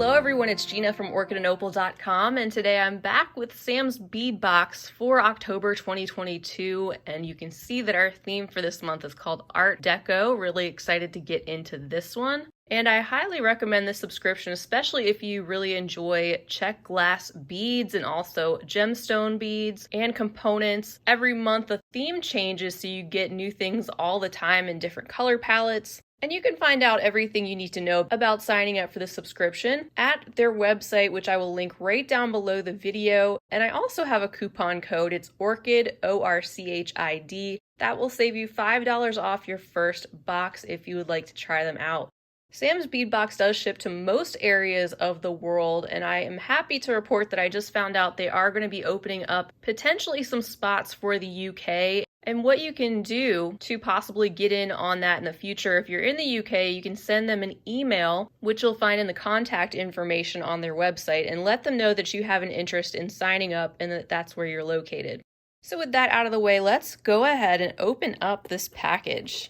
Hello everyone, it's Gina from orchidandopal.com, and today I'm back with Sam's bead box for October 2022, and you can see that our theme for this month is called Art Deco. Really excited to get into this one. And I highly recommend this subscription, especially if you really enjoy check glass beads and also gemstone beads and components. Every month the theme changes, so you get new things all the time in different color palettes. And you can find out everything you need to know about signing up for the subscription at their website, which I will link right down below the video. And I also have a coupon code. It's Orchid, ORCHID. That will save you $5 off your first box if you would like to try them out. Sam's Bead Box does ship to most areas of the world, and I am happy to report that I just found out they are going to be opening up potentially some spots for the UK. And what you can do to possibly get in on that in the future, if you're in the UK, you can send them an email, which you'll find in the contact information on their website, and let them know that you have an interest in signing up and that that's where you're located. So with that out of the way, let's go ahead and open up this package.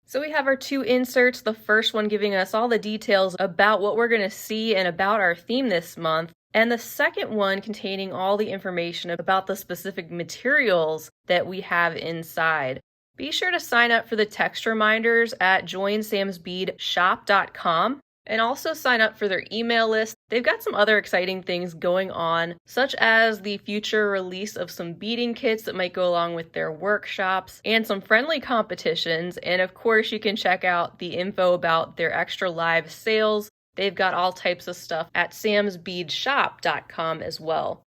So we have our two inserts, the first one giving us all the details about what we're going to see and about our theme this month, and the second one containing all the information about the specific materials that we have inside. Be sure to sign up for the text reminders at joinsamsbeadshop.com. And also sign up for their email list. They've got some other exciting things going on, such as the future release of some beading kits that might go along with their workshops and some friendly competitions. And of course, you can check out the info about their extra live sales. They've got all types of stuff at samsbeadshop.com as well.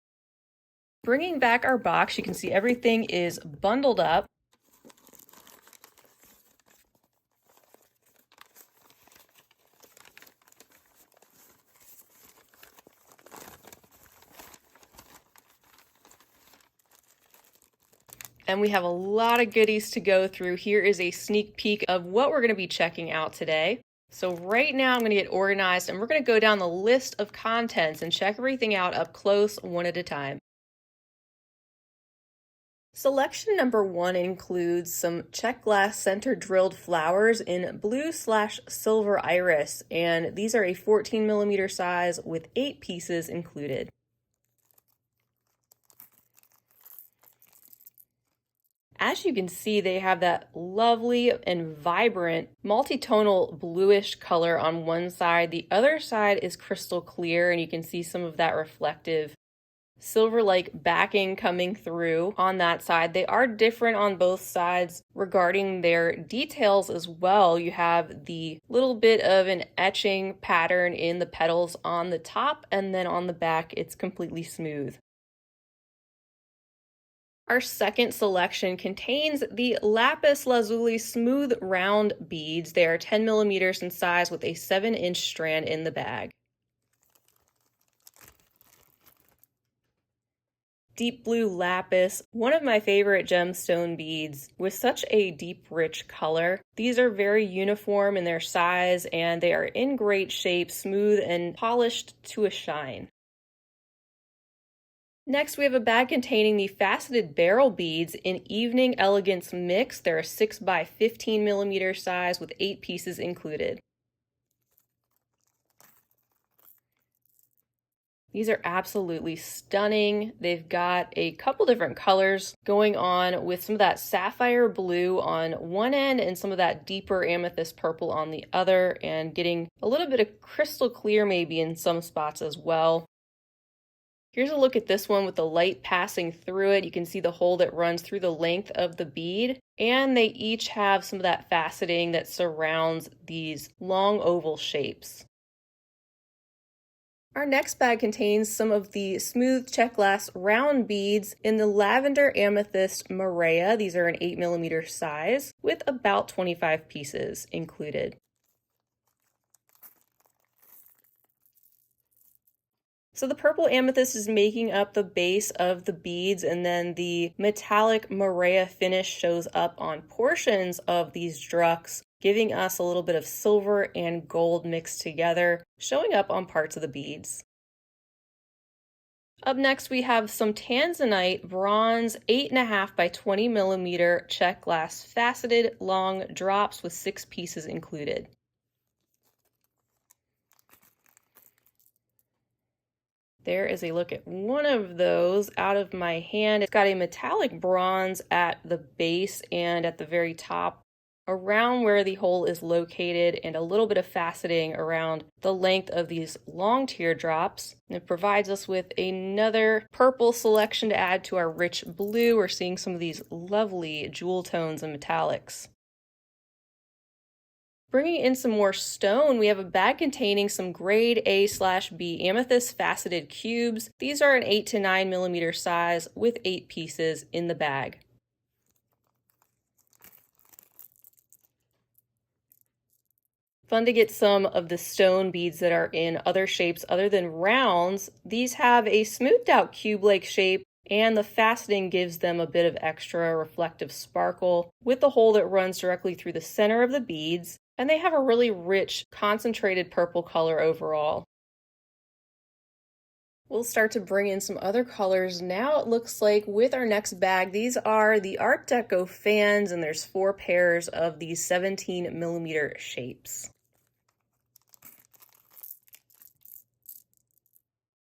Bringing back our box, you can see everything is bundled up. And we have a lot of goodies to go through. Here is a sneak peek of what we're going to be checking out today. So right now I'm going to get organized and we're going to go down the list of contents and check everything out up close, one at a time. Selection number 1 includes some check glass center drilled flowers in blue/silver iris, and these are a 14mm size with 8 pieces included. As you can see, they have that lovely and vibrant multi-tonal bluish color on one side. The other side is crystal clear, and you can see some of that reflective silver-like backing coming through on that side. They are different on both sides regarding their details as well. You have the little bit of an etching pattern in the petals on the top, and then on the back it's completely smooth. Our second selection contains the lapis lazuli smooth round beads. They are 10mm in size with a 7-inch strand in the bag. Deep blue lapis, one of my favorite gemstone beads with such a deep, rich color. These are very uniform in their size and they are in great shape, smooth and polished to a shine. Next, we have a bag containing the faceted barrel beads in Evening Elegance Mix. They're a 6x15mm size with 8 pieces included. These are absolutely stunning. They've got a couple different colors going on with some of that sapphire blue on one end and some of that deeper amethyst purple on the other, and getting a little bit of crystal clear maybe in some spots as well. Here's a look at this one with the light passing through it. You can see the hole that runs through the length of the bead, and they each have some of that faceting that surrounds these long oval shapes. Our next bag contains some of the smooth check glass round beads in the lavender amethyst merrier. These are an 8mm size with about 25 pieces included. So the purple amethyst is making up the base of the beads, and then the metallic merrier finish shows up on portions of these drucks, giving us a little bit of silver and gold mixed together, showing up on parts of the beads. Up next, we have some tanzanite bronze 8.5 by 20 millimeter check glass faceted long drops with 6 pieces included. There is a look at one of those out of my hand. It's got a metallic bronze at the base and at the very top around where the hole is located, and a little bit of faceting around the length of these long teardrops. It provides us with another purple selection to add to our rich blue. We're seeing some of these lovely jewel tones and metallics. Bringing in some more stone, we have a bag containing some grade A/B amethyst faceted cubes. These are an 8 to 9 millimeter size with 8 pieces in the bag. Fun to get some of the stone beads that are in other shapes other than rounds. These have a smoothed out cube-like shape, and the faceting gives them a bit of extra reflective sparkle with the hole that runs directly through the center of the beads. And they have a really rich, concentrated purple color overall. We'll start to bring in some other colors now, it looks like, with our next bag. These are the Art Deco fans, and there's 4 pairs of these 17 millimeter shapes.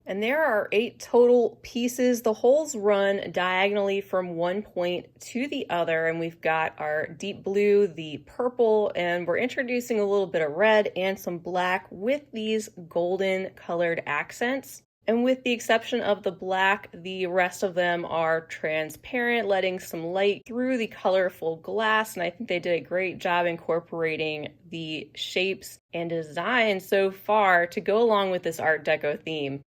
And there are 8 total pieces. The holes run diagonally from one point to the other, and we've got our deep blue, the purple, and we're introducing a little bit of red and some black with these golden colored accents. And with the exception of the black, the rest of them are transparent, letting some light through the colorful glass. And I think they did a great job incorporating the shapes and design so far to go along with this Art Deco theme.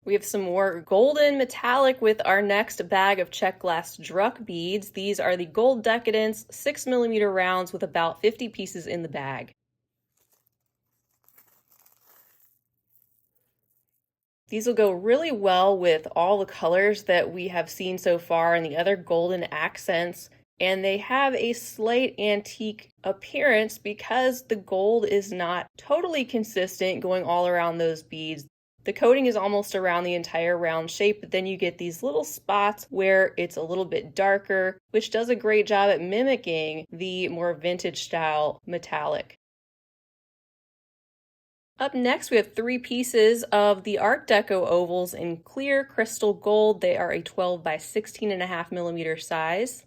We have some more golden metallic with our next bag of check glass Druck beads. These are the Gold Decadence 6 millimeter rounds with about 50 pieces in the bag. These will go really well with all the colors that we have seen so far and the other golden accents. And they have a slight antique appearance because the gold is not totally consistent going all around those beads. The coating is almost around the entire round shape, but then you get these little spots where it's a little bit darker, which does a great job at mimicking the more vintage style metallic. Up next, we have 3 pieces of the Art Deco ovals in clear crystal gold. They are a 12 by 16.5 millimeter size.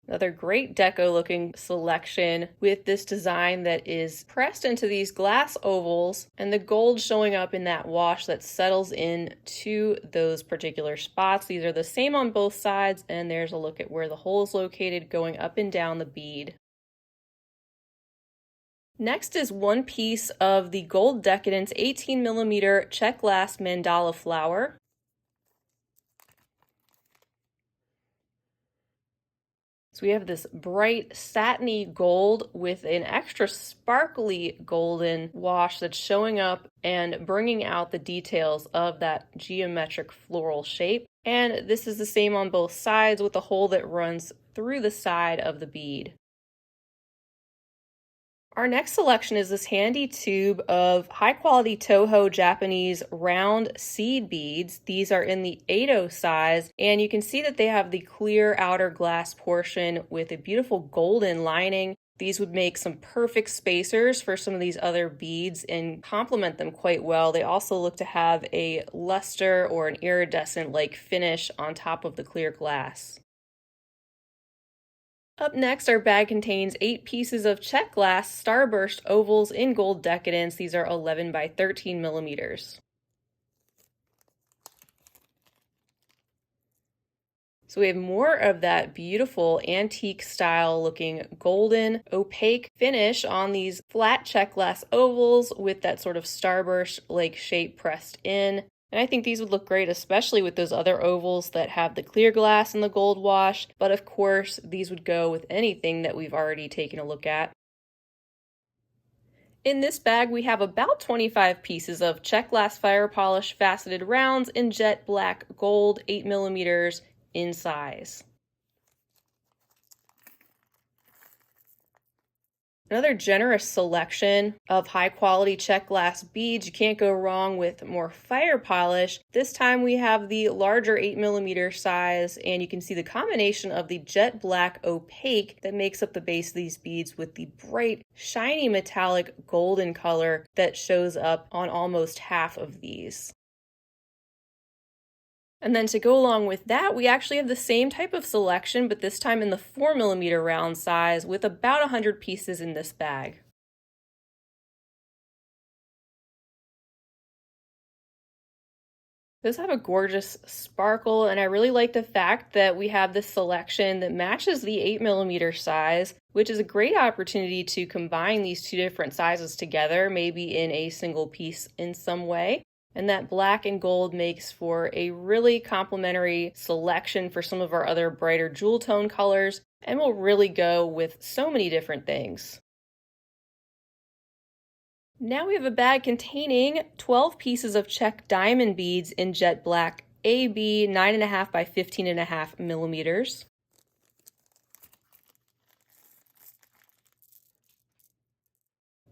Another great deco looking selection with this design that is pressed into these glass ovals and the gold showing up in that wash that settles in to those particular spots. These are the same on both sides, and there's a look at where the hole is located going up and down the bead. Next is 1 piece of the Gold Decadence 18 millimeter check glass mandala flower. So we have this bright satiny gold with an extra sparkly golden wash that's showing up and bringing out the details of that geometric floral shape. And this is the same on both sides with the hole that runs through the side of the bead. Our next selection is this handy tube of high-quality Toho Japanese round seed beads. These are in the 8/0 size, and you can see that they have the clear outer glass portion with a beautiful golden lining. These would make some perfect spacers for some of these other beads and complement them quite well. They also look to have a luster or an iridescent-like finish on top of the clear glass. Up next, our bag contains 8 pieces of check glass starburst ovals in Gold Decadence. These are 11 by 13 millimeters. So we have more of that beautiful antique style looking golden opaque finish on these flat check glass ovals with that sort of starburst like shape pressed in. And I think these would look great, especially with those other ovals that have the clear glass and the gold wash. But of course, these would go with anything that we've already taken a look at. In this bag, we have about 25 pieces of check glass fire polish faceted rounds in jet black gold, 8 millimeters in size. Another generous selection of high quality check glass beads. You can't go wrong with more fire polish. This time we have the larger 8mm size, and you can see the combination of the jet black opaque that makes up the base of these beads with the bright, shiny metallic golden color that shows up on almost half of these. And then to go along with that, we actually have the same type of selection, but this time in the 4mm round size with about 100 pieces in this bag. Those have a gorgeous sparkle, and I really like the fact that we have this selection that matches the 8mm size, which is a great opportunity to combine these two different sizes together, maybe in a single piece in some way. And that black and gold makes for a really complementary selection for some of our other brighter jewel tone colors, and will really go with so many different things. Now we have a bag containing 12 pieces of check diamond beads in jet black AB 9.5 by 15.5mm.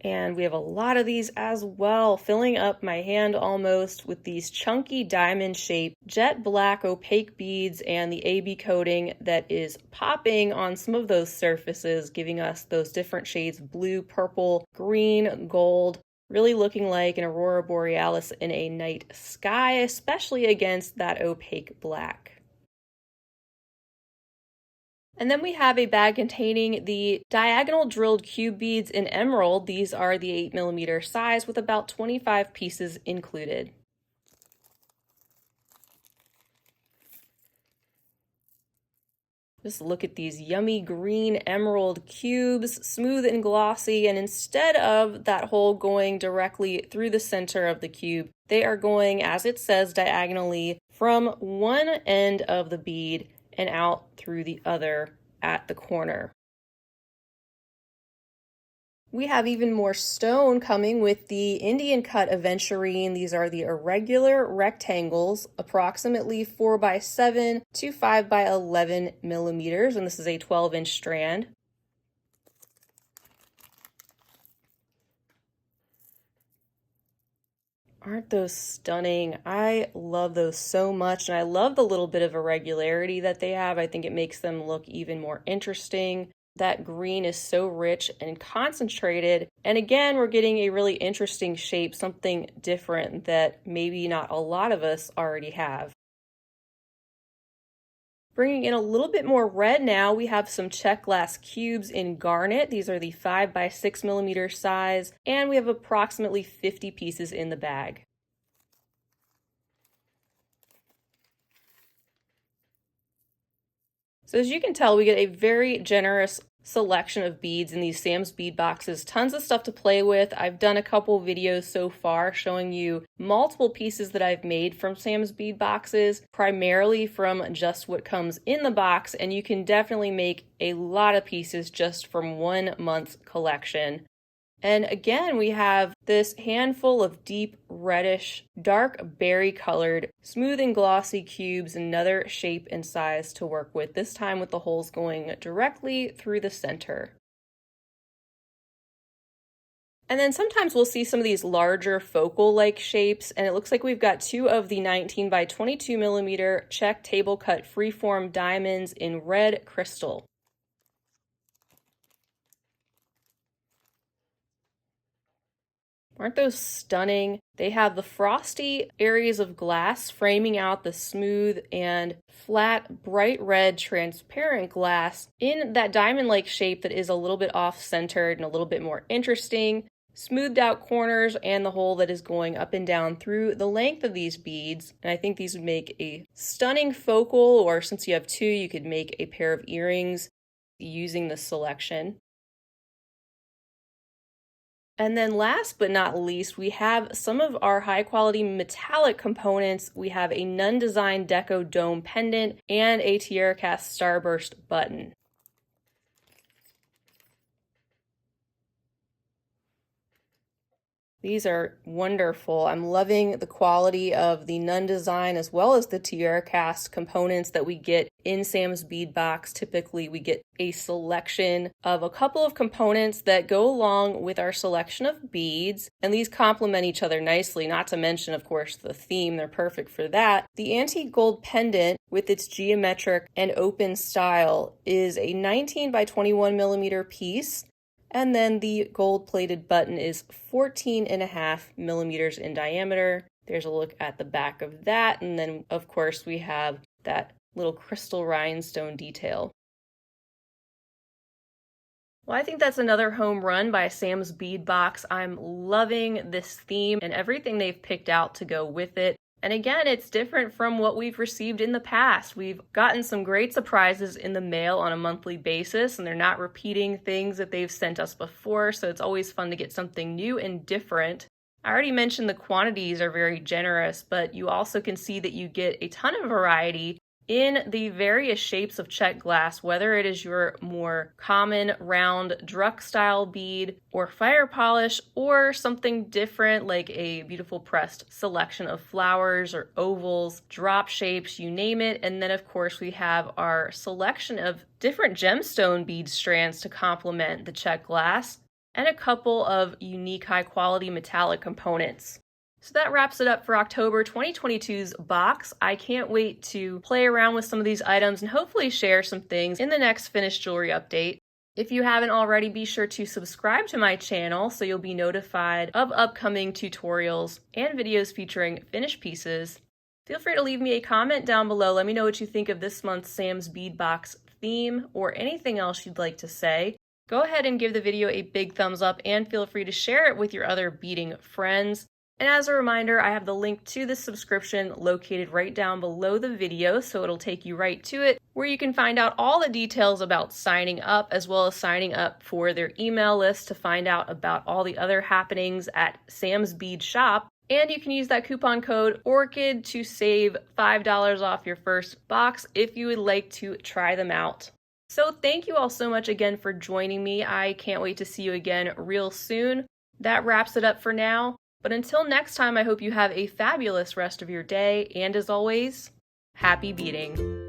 And we have a lot of these as well, filling up my hand almost with these chunky diamond shaped jet black opaque beads and the AB coating that is popping on some of those surfaces, giving us those different shades of blue, purple, green, gold, really looking like an aurora borealis in a night sky, especially against that opaque black. And then we have a bag containing the diagonal drilled cube beads in emerald. These are the 8mm size with about 25 pieces included. Just look at these yummy green emerald cubes, smooth and glossy, and instead of that hole going directly through the center of the cube, they are going, as it says, diagonally from one end of the bead and out through the other at the corner. We have even more stone coming with the Indian cut aventurine. These are the irregular rectangles, approximately 4 by 7 to 5 by 11mm, and this is a 12-inch strand. Aren't those stunning? I love those so much, and I love the little bit of irregularity that they have. I think it makes them look even more interesting. That green is so rich and concentrated, and again, we're getting a really interesting shape, something different that maybe not a lot of us already have. Bringing in a little bit more red now, we have some check glass cubes in garnet. These are the 5 by 6mm size, and we have approximately 50 pieces in the bag. So as you can tell, we get a very generous selection of beads in these Sam's bead boxes. Tons of stuff to play with. I've done a couple videos so far showing you multiple pieces that I've made from Sam's bead boxes, primarily from just what comes in the box, and you can definitely make a lot of pieces just from 1 month's collection. And again, we have this handful of deep reddish, dark berry colored, smooth and glossy cubes, another shape and size to work with, this time with the holes going directly through the center. And then sometimes we'll see some of these larger focal-like shapes, and it looks like we've got 2 of the 19 by 22mm check table cut freeform diamonds in red crystal. Aren't those stunning? They have the frosty areas of glass framing out the smooth and flat, bright red, transparent glass in that diamond-like shape that is a little bit off-centered and a little bit more interesting. Smoothed out corners and the hole that is going up and down through the length of these beads. And I think these would make a stunning focal, or since you have 2, you could make a pair of earrings using this selection. And then last but not least, we have some of our high quality metallic components. We have a Nun Design Deco Dome pendant and a Tiara Cast Starburst button. These are wonderful. I'm loving the quality of the Nun Design as well as the Tiara Cast components that we get in Sam's Bead Box, typically we get a selection of a couple of components that go along with our selection of beads, and these complement each other nicely, not to mention, of course, the theme. They're perfect for that. The antique gold pendant, with its geometric and open style, is a 19 by 21 millimeter piece, and then the gold-plated button is 14.5 millimeters in diameter. There's a look at the back of that, and then, of course, we have that little crystal rhinestone detail. Well, I think that's another home run by Sam's Bead Box. I'm loving this theme and everything they've picked out to go with it. And again, it's different from what we've received in the past. We've gotten some great surprises in the mail on a monthly basis, and they're not repeating things that they've sent us before, so it's always fun to get something new and different. I already mentioned the quantities are very generous, but you also can see that you get a ton of variety in the various shapes of check glass, whether it is your more common round Druck style bead or fire polish, or something different like a beautiful pressed selection of flowers or ovals, drop shapes, you name it. And then of course we have our selection of different gemstone bead strands to complement the check glass, and a couple of unique high quality metallic components. So that wraps it up for October 2022's box. I can't wait to play around with some of these items and hopefully share some things in the next finished jewelry update. If you haven't already, be sure to subscribe to my channel so you'll be notified of upcoming tutorials and videos featuring finished pieces. Feel free to leave me a comment down below. Let me know what you think of this month's Sam's Bead Box theme or anything else you'd like to say. Go ahead and give the video a big thumbs up and feel free to share it with your other beading friends. And as a reminder, I have the link to this subscription located right down below the video, so it'll take you right to it, where you can find out all the details about signing up, as well as signing up for their email list to find out about all the other happenings at Sam's Bead Shop. And you can use that coupon code ORCHID to save $5 off your first box if you would like to try them out. So thank you all so much again for joining me. I can't wait to see you again real soon. That wraps it up for now. But until next time, I hope you have a fabulous rest of your day, and as always, happy beading.